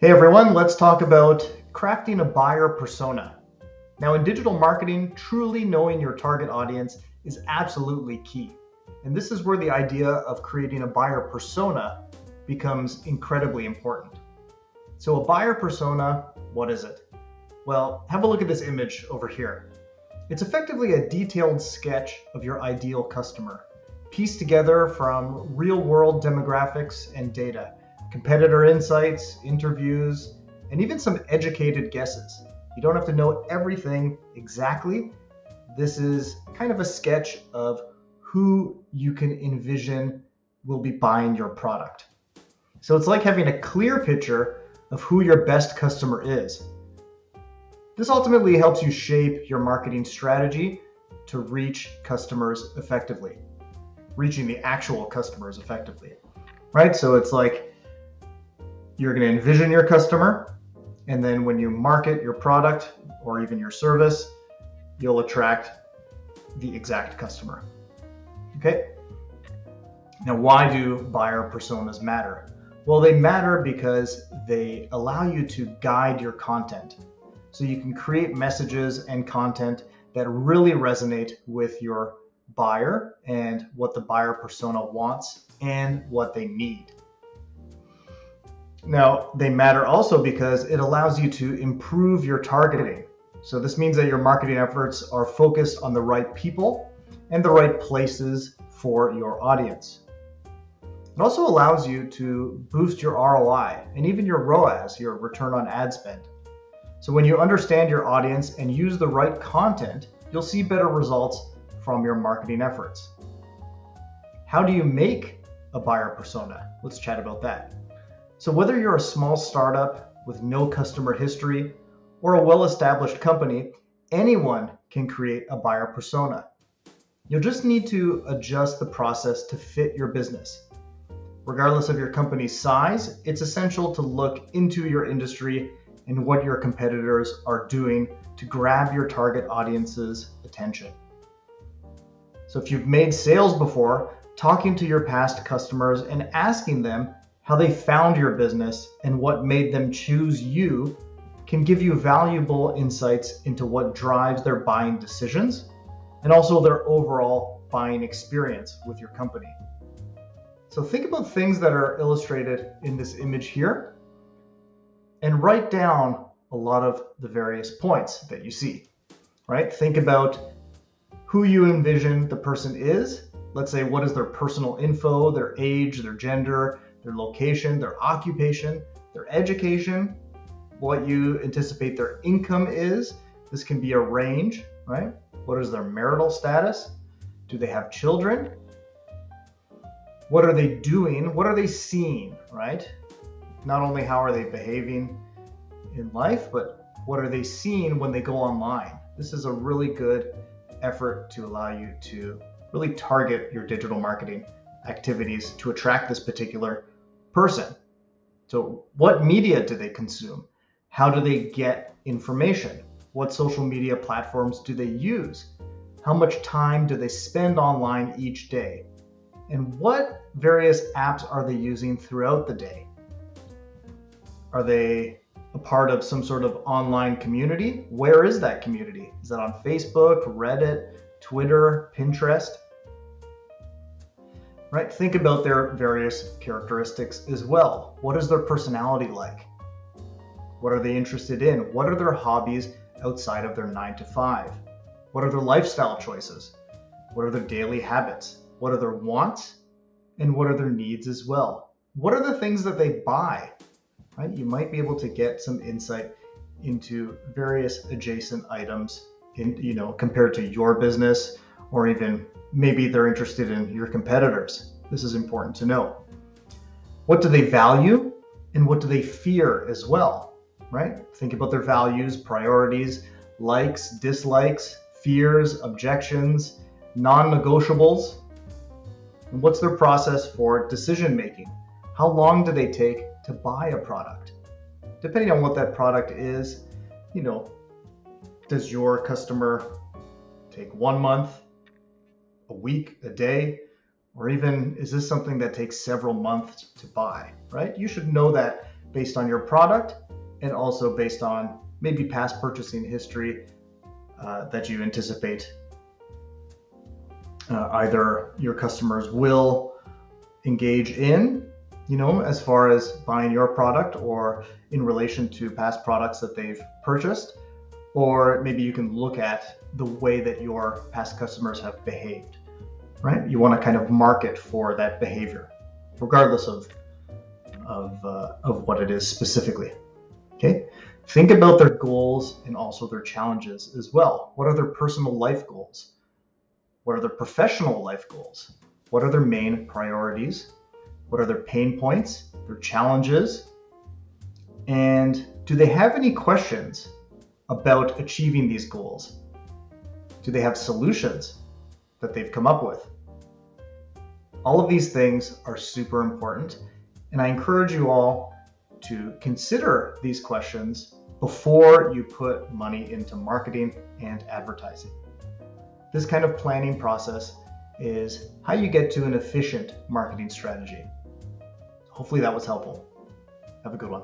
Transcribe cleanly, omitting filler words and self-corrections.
Hey everyone, let's talk about crafting a buyer persona. Now, in digital marketing, truly knowing your target audience is absolutely key. And this is where the idea of creating a buyer persona becomes incredibly important. So, a buyer persona, what is it? Well, have a look at this image over here. It's effectively a detailed sketch of your ideal customer, pieced together from real world demographics and data, competitor insights, interviews, and even some educated guesses. You don't have to know everything exactly. This is kind of a sketch of who you can envision will be buying your product. So it's like having a clear picture of who your best customer is. This ultimately helps you shape your marketing strategy to reach customers effectively, reaching the actual customers effectively, right? So it's like you're going to envision your customer, and then when you market your product or even your service, you'll attract the exact customer. Okay? Now, why do buyer personas matter? Well, they matter because they allow you to guide your content. So you can create messages and content that really resonate with your buyer and what the buyer persona wants and what they need. Now, they matter also because it allows you to improve your targeting. So this means that your marketing efforts are focused on the right people and the right places for your audience. It also allows you to boost your ROI and even your ROAS, your return on ad spend. So when you understand your audience and use the right content, you'll see better results from your marketing efforts. How do you make a buyer persona? Let's chat about that. So whether you're a small startup with no customer history or a well-established company, anyone can create a buyer persona. You'll just need to adjust the process to fit your business. Regardless of your company's size, it's essential to look into your industry and what your competitors are doing to grab your target audience's attention. So if you've made sales before, talking to your past customers and asking them how they found your business and what made them choose you can give you valuable insights into what drives their buying decisions and also their overall buying experience with your company. So think about things that are illustrated in this image here and write down a lot of the various points that you see, right? Think about who you envision the person is. Let's say, what is their personal info, their age, their gender, their location, their occupation, their education, what you anticipate their income is. This can be a range, right? What is their marital status? Do they have children? What are they doing? What are they seeing, right? Not only how are they behaving in life, but what are they seeing when they go online? This is a really good effort to allow you to really target your digital marketing activities to attract this particular person. So what media do they consume? How do they get information? What social media platforms do they use? How much time do they spend online each day? And what various apps are they using throughout the day? Are they a part of some sort of online community? Where is that community? Is that on Facebook, Reddit, Twitter, Pinterest? Right? Think about their various characteristics as well. What is their personality like? What are they interested in? What are their hobbies outside of their 9 to 5? What are their lifestyle choices? What are their daily habits? What are their wants? And what are their needs as well? What are the things that they buy? Right? You might be able to get some insight into various adjacent items compared to your business, or even maybe they're interested in your competitors. This is important to know. What do they value and what do they fear as well, right? Think about their values, priorities, likes, dislikes, fears, objections, non-negotiables. And what's their process for decision making? How long do they take to buy a product? Depending on what that product is, does your customer take 1 month, a week, a day, or even is this something that takes several months to buy, right? You should know that based on your product and also based on maybe past purchasing history that you anticipate either your customers will engage in, as far as buying your product or in relation to past products that they've purchased, or maybe you can look at the way that your past customers have behaved, right? You want to kind of market for that behavior, regardless of what it is specifically. Okay. Think about their goals and also their challenges as well. What are their personal life goals? What are their professional life goals? What are their main priorities? What are their pain points, their challenges? And do they have any questions about achieving these goals? Do they have solutions that they've come up with? All of these things are super important, and I encourage you all to consider these questions before you put money into marketing and advertising. This kind of planning process is how you get to an efficient marketing strategy. Hopefully that was helpful. Have a good one.